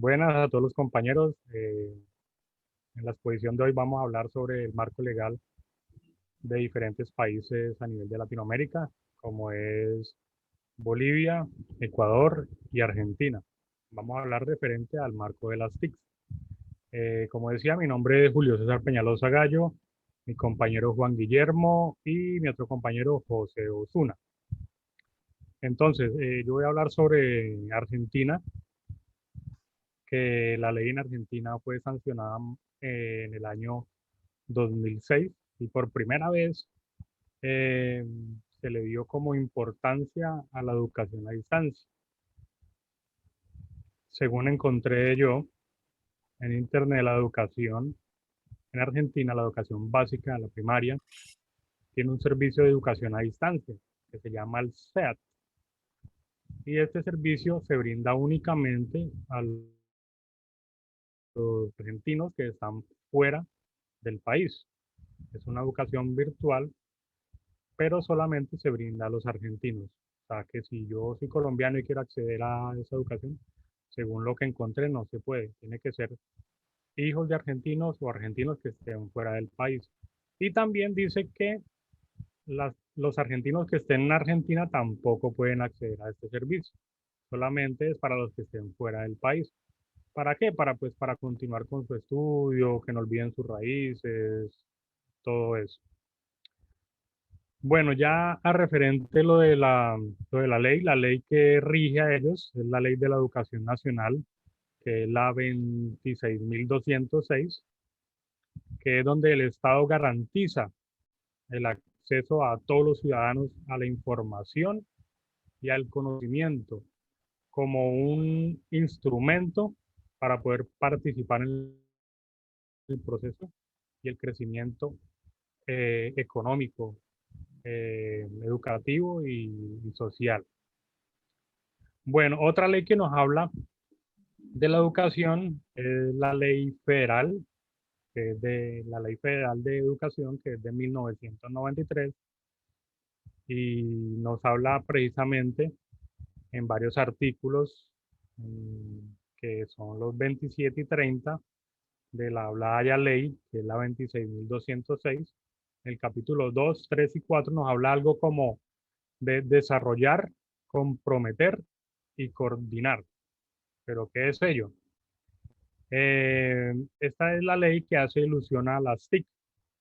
Buenas a todos los compañeros. En la exposición de hoy vamos a hablar sobre el marco legal de diferentes países a nivel de Latinoamérica, como es Bolivia, Ecuador y Argentina. Vamos a hablar referente al marco de las TICs. Como decía, mi nombre es Julio César Peñalosa Gallo, mi compañero Juan Guillermo y mi otro compañero José Osuna. Entonces, yo voy a hablar sobre Argentina, que la ley en Argentina fue sancionada en el año 2006 y por primera vez eh, se le dio como importancia a la educación a distancia. Según encontré yo en internet, la educación en Argentina, la educación básica, la primaria, tiene un servicio de educación a distancia que se llama el SEAT. Y este servicio se brinda únicamente a los argentinos que están fuera del país. Es una educación virtual, pero solamente se brinda a los argentinos. O sea que si yo soy colombiano y quiero acceder a esa educación, según lo que encontré, no se puede. Tiene que ser hijos de argentinos o argentinos que estén fuera del país. Y también dice que los argentinos que estén en Argentina tampoco pueden acceder a este servicio. Solamente es para los que estén fuera del país. ¿Para qué? Para continuar con su estudio, que no olviden sus raíces, todo eso. Bueno, ya a referente lo de la ley que rige a ellos es la ley de la educación nacional, que es la 26.206, que es donde el Estado garantiza el acceso a todos los ciudadanos a la información y al conocimiento como un instrumento para poder participar en el proceso y el crecimiento económico, educativo y social. Bueno, otra ley que nos habla de la educación es la ley federal, que es de la ley federal de educación, que es de 1993, y nos habla precisamente en varios artículos, que son los 27 y 30 de la hablada ya ley, que es la 26.206. El capítulo 2, 3 y 4 nos habla algo como de desarrollar, comprometer y coordinar. ¿Pero qué es ello? Esta es la ley que hace ilusión a las TIC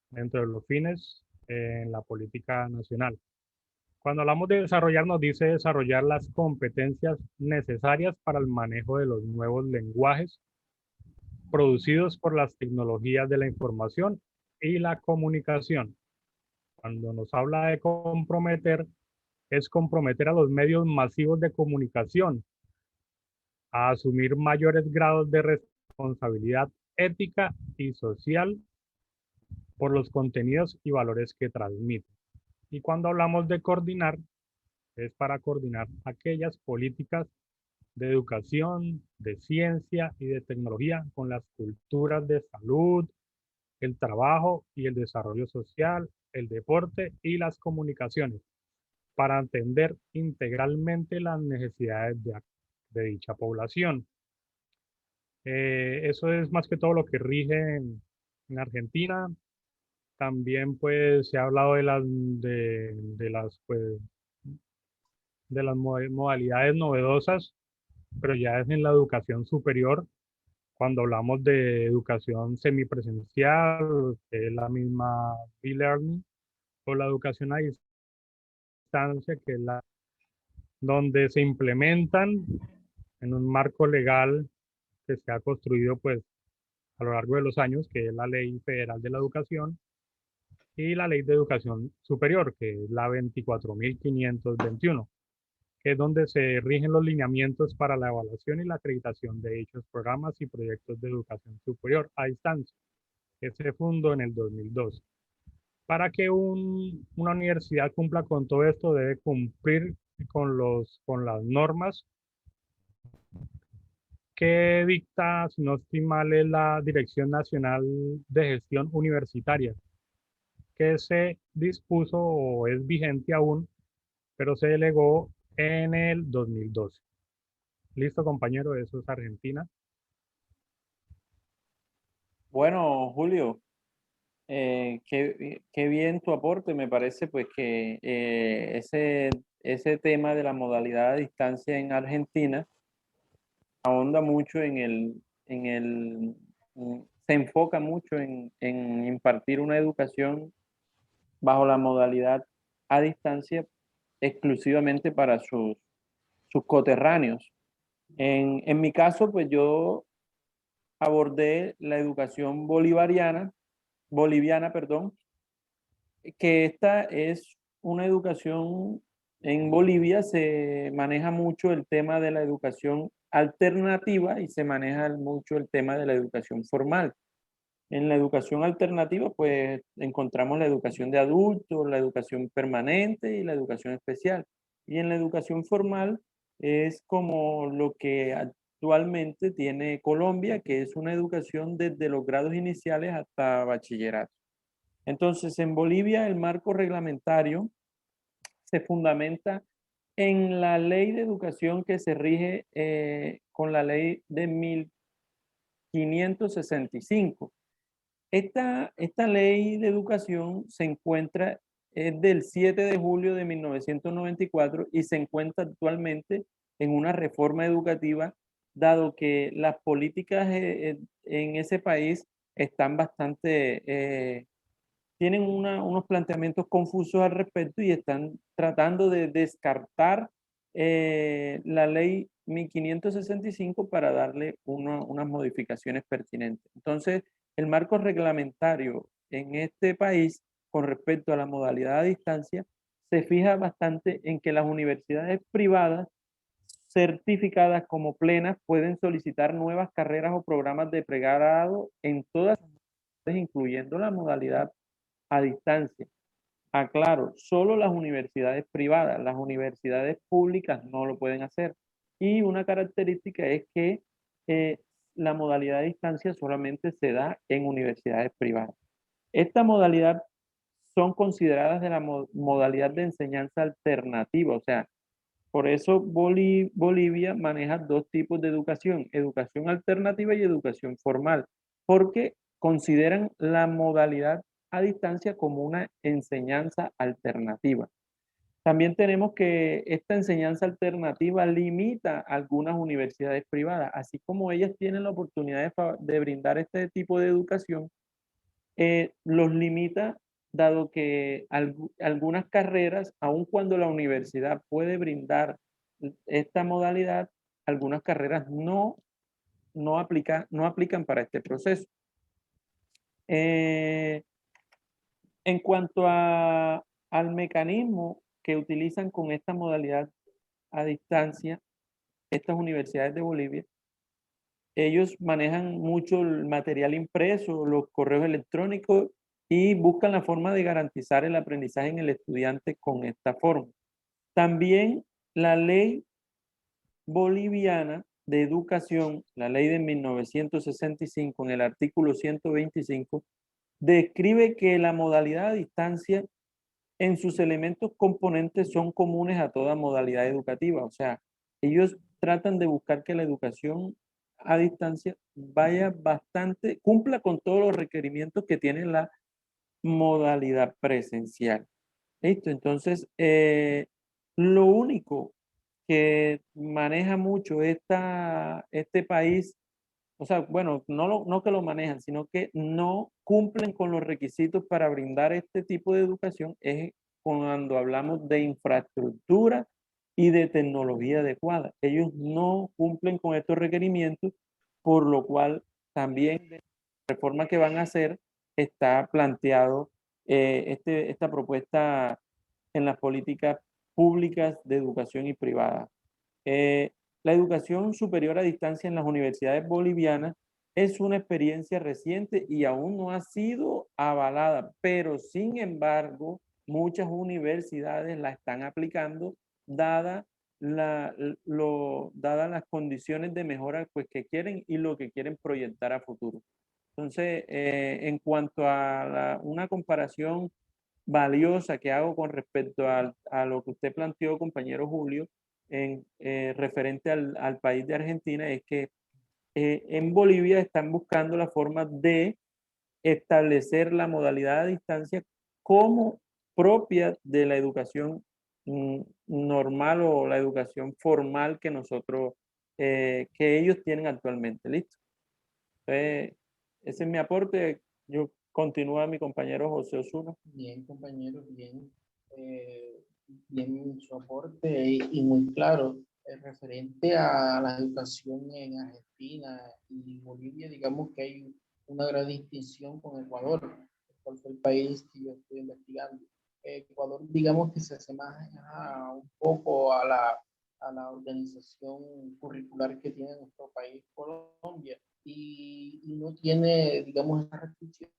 dentro de los fines en la política nacional. Cuando hablamos de desarrollar, nos dice desarrollar las competencias necesarias para el manejo de los nuevos lenguajes producidos por las tecnologías de la información y la comunicación. Cuando nos habla de comprometer, es comprometer a los medios masivos de comunicación a asumir mayores grados de responsabilidad ética y social por los contenidos y valores que transmiten. Y cuando hablamos de coordinar, es para coordinar aquellas políticas de educación, de ciencia y de tecnología con las culturas de salud, el trabajo y el desarrollo social, el deporte y las comunicaciones, para atender integralmente las necesidades de dicha población. Eso es más que todo lo que rige en Argentina. También pues se ha hablado de las modalidades novedosas, pero ya es en la educación superior, cuando hablamos de educación semipresencial, que es la misma e-learning, o la educación a distancia, que es la donde se implementan en un marco legal que se ha construido pues a lo largo de los años, que es la Ley Federal de la Educación y la Ley de Educación Superior, que es la 24.521, que es donde se rigen los lineamientos para la evaluación y la acreditación de dichos programas y proyectos de educación superior a distancia, que se fundó en el 2002. Para que una universidad cumpla con todo esto, debe cumplir con las normas que dicta, si no estoy mal, es la Dirección Nacional de Gestión Universitaria, que se dispuso o es vigente aún, pero se delegó en el 2012. Listo, compañero, eso es Argentina. Bueno, Julio, qué bien tu aporte. Me parece pues que ese tema de la modalidad a distancia en Argentina ahonda mucho se enfoca mucho en impartir una educación bajo la modalidad a distancia exclusivamente para sus coterráneos. En mi caso, pues yo abordé la educación boliviana, perdón, que esta es una educación, en Bolivia se maneja mucho el tema de la educación alternativa y se maneja mucho el tema de la educación formal. En la educación alternativa, pues encontramos la educación de adultos, la educación permanente y la educación especial. Y en la educación formal es como lo que actualmente tiene Colombia, que es una educación desde los grados iniciales hasta bachillerato. Entonces, en Bolivia el marco reglamentario se fundamenta en la ley de educación que se rige con la ley de 1565. Esta ley de educación se encuentra, es del 7 de julio de 1994 y se encuentra actualmente en una reforma educativa, dado que las políticas en ese país están tienen unos planteamientos confusos al respecto y están tratando de descartar la ley 1565 para darle unas modificaciones pertinentes. Entonces, el marco reglamentario en este país con respecto a la modalidad a distancia se fija bastante en que las universidades privadas certificadas como plenas pueden solicitar nuevas carreras o programas de pregrado en todas, incluyendo la modalidad a distancia. Aclaro, solo las universidades privadas, las universidades públicas no lo pueden hacer. Y una característica es que eh, la modalidad a distancia solamente se da en universidades privadas. Esta modalidad son consideradas de la modalidad de enseñanza alternativa, o sea, por eso Bolivia maneja dos tipos de educación, educación alternativa y educación formal, porque consideran la modalidad a distancia como una enseñanza alternativa. También tenemos que esta enseñanza alternativa limita a algunas universidades privadas, así como ellas tienen la oportunidad de brindar este tipo de educación, los limita dado que algunas carreras, aun cuando la universidad puede brindar esta modalidad, algunas carreras no aplican para este proceso. Eh, en cuanto al mecanismo que utilizan con esta modalidad a distancia, estas universidades de Bolivia, ellos manejan mucho el material impreso, los correos electrónicos y buscan la forma de garantizar el aprendizaje en el estudiante con esta forma. También la ley boliviana de educación, la ley de 1965, en el artículo 125, describe que la modalidad a distancia en sus elementos componentes son comunes a toda modalidad educativa. O sea, ellos tratan de buscar que la educación a distancia vaya bastante, cumpla con todos los requerimientos que tiene la modalidad presencial. ¿Listo? Entonces, lo único que maneja mucho este país, o sea, bueno, no que lo manejan, sino que no cumplen con los requisitos para brindar este tipo de educación, es cuando hablamos de infraestructura y de tecnología adecuada. Ellos no cumplen con estos requerimientos, por lo cual también de la reforma que van a hacer está planteado esta propuesta en las políticas públicas de educación y privada. La educación superior a distancia en las universidades bolivianas es una experiencia reciente y aún no ha sido avalada, pero sin embargo, muchas universidades la están aplicando dada dadas las condiciones de mejora pues, que quieren y lo que quieren proyectar a futuro. Entonces, en cuanto a una comparación valiosa que hago con respecto a lo que usted planteó, compañero Julio, referente al país de Argentina, es que en Bolivia están buscando la forma de establecer la modalidad a distancia como propia de la educación normal o la educación formal que nosotros, que ellos tienen actualmente. ¿Listo? Entonces, ese es mi aporte. Yo continúo a mi compañero José Osuna. Bien, compañero, bien. eh, Bien su aporte y muy claro. Referente a la educación en Argentina y Bolivia, digamos que hay una gran distinción con Ecuador, cual fue el país que yo estoy investigando. Ecuador, digamos que se asemeja un poco a la organización curricular que tiene nuestro país, Colombia, y no tiene, digamos, esas restricciones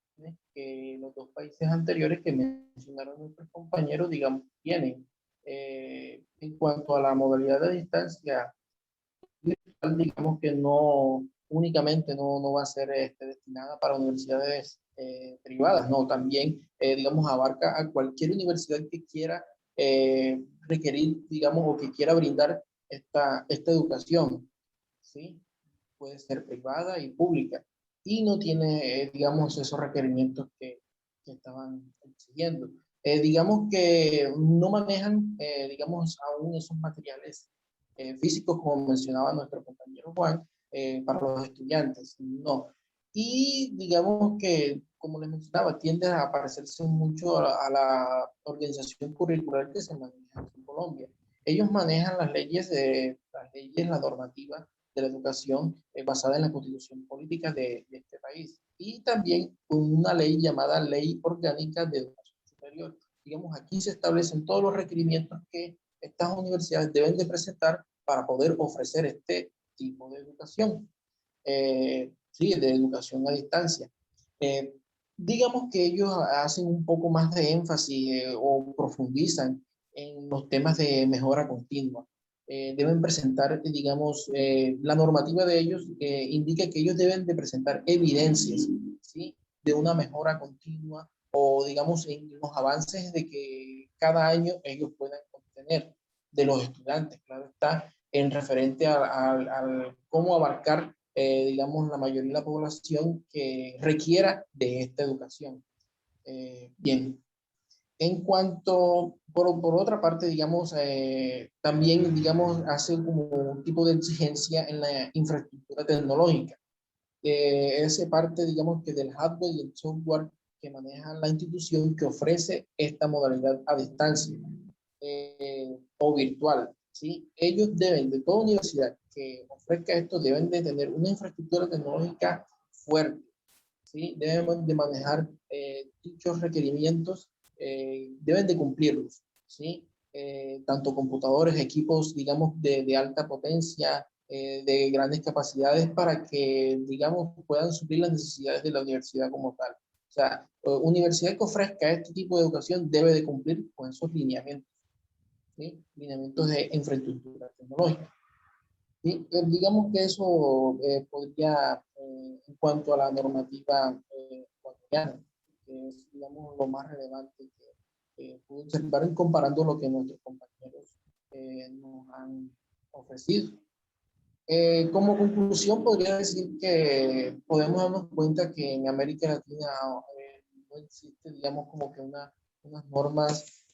que los dos países anteriores que mencionaron nuestros compañeros, digamos, tienen. En cuanto a la modalidad de distancia, digamos que no únicamente no va a ser destinada para universidades privadas, no, también, digamos, abarca a cualquier universidad que quiera requerir, digamos, o que quiera brindar esta educación, ¿sí? Puede ser privada y pública, y no tiene, digamos, esos requerimientos que estaban exigiendo. Digamos que no manejan, digamos, aún esos materiales físicos, como mencionaba nuestro compañero Juan, para los estudiantes, no. Y digamos que, como les mencionaba, tiende a parecerse mucho a la organización curricular que se maneja en Colombia. Ellos manejan la normativa de la educación basada en la constitución política de este país, y también con una ley llamada Ley Orgánica de Educación Superior. Digamos, aquí se establecen todos los requerimientos que estas universidades deben de presentar para poder ofrecer este tipo de educación, sí, de educación a distancia. Eh, digamos que ellos hacen un poco más de énfasis o profundizan en los temas de mejora continua. Deben presentar, digamos, la normativa de ellos indica que ellos deben de presentar evidencias, ¿sí? De una mejora continua o, digamos, en los avances de que cada año ellos puedan obtener de los estudiantes, claro está, en referente a cómo abarcar, digamos, la mayoría de la población que requiera de esta educación. Bien. En cuanto, por otra parte, digamos, también, digamos, hace como un tipo de exigencia en la infraestructura tecnológica. Ese parte, digamos, que del hardware y el software que maneja la institución que ofrece esta modalidad a distancia o virtual, ¿sí? Ellos deben, de toda universidad que ofrezca esto, deben de tener una infraestructura tecnológica fuerte, ¿sí? Deben de manejar dichos requerimientos, deben de cumplirlos, ¿sí? Tanto computadores, equipos, digamos, de alta potencia, de grandes capacidades para que, digamos, puedan suplir las necesidades de la universidad como tal. O sea, universidad que ofrezca este tipo de educación debe de cumplir con esos lineamientos, ¿sí? Lineamientos de infraestructura tecnológica. ¿Sí? Digamos que eso podría, en cuanto a la normativa ecuatoriana, que es, digamos, lo más relevante que pude observar en comparando lo que nuestros compañeros nos han ofrecido. Como conclusión, podría decir que podemos darnos cuenta que en América Latina no existe, digamos, como que unas normas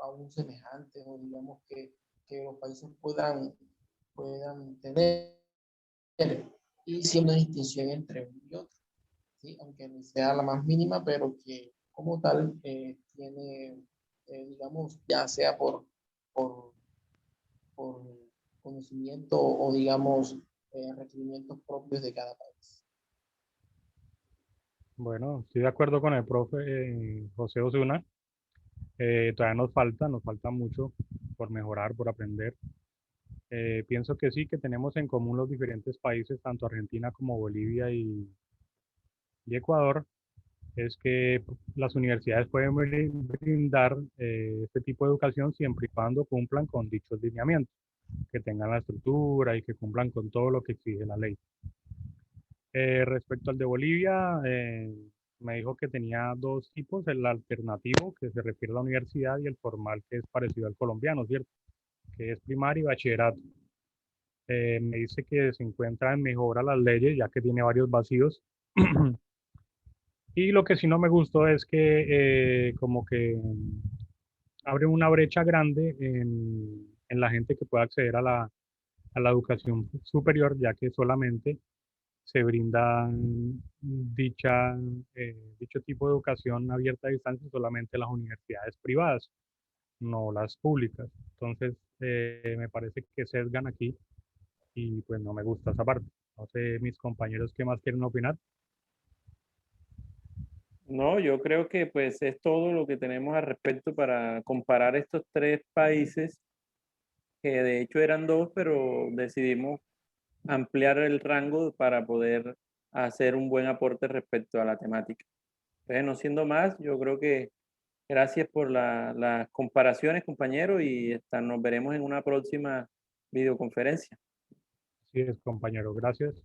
aún semejantes, o digamos que los países puedan tener, y siempre una distinción entre uno y otro, ¿sí? Aunque no sea la más mínima, pero que como tal tiene, digamos, ya sea por, por conocimiento o digamos, requerimientos propios de cada país. Bueno, estoy de acuerdo con el profe José Osuna. Todavía nos falta mucho por mejorar, por aprender. Pienso que sí, que tenemos en común los diferentes países, tanto Argentina como Bolivia y Ecuador, es que las universidades pueden brindar este tipo de educación siempre y cuando cumplan con dichos lineamientos, que tengan la estructura y que cumplan con todo lo que exige la ley. Respecto al de Bolivia, me dijo que tenía dos tipos, el alternativo, que se refiere a la universidad, y el formal, que es parecido al colombiano, ¿cierto? Que es primaria y bachillerato. Me dice que se encuentra en mejora las leyes, ya que tiene varios vacíos Y lo que sí no me gustó es que como que abre una brecha grande en la gente que pueda acceder a la educación superior, ya que solamente se brinda dicho tipo de educación abierta a distancia solamente en las universidades privadas, no las públicas. Entonces, me parece que sesgan aquí y pues no me gusta esa parte. No sé, mis compañeros, ¿qué más quieren opinar? No, yo creo que pues es todo lo que tenemos al respecto para comparar estos tres países, que de hecho eran dos, pero decidimos ampliar el rango para poder hacer un buen aporte respecto a la temática. Entonces, no siendo más, yo creo que gracias por las comparaciones, compañero, y nos veremos en una próxima videoconferencia. Así es, compañero, gracias.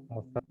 Hasta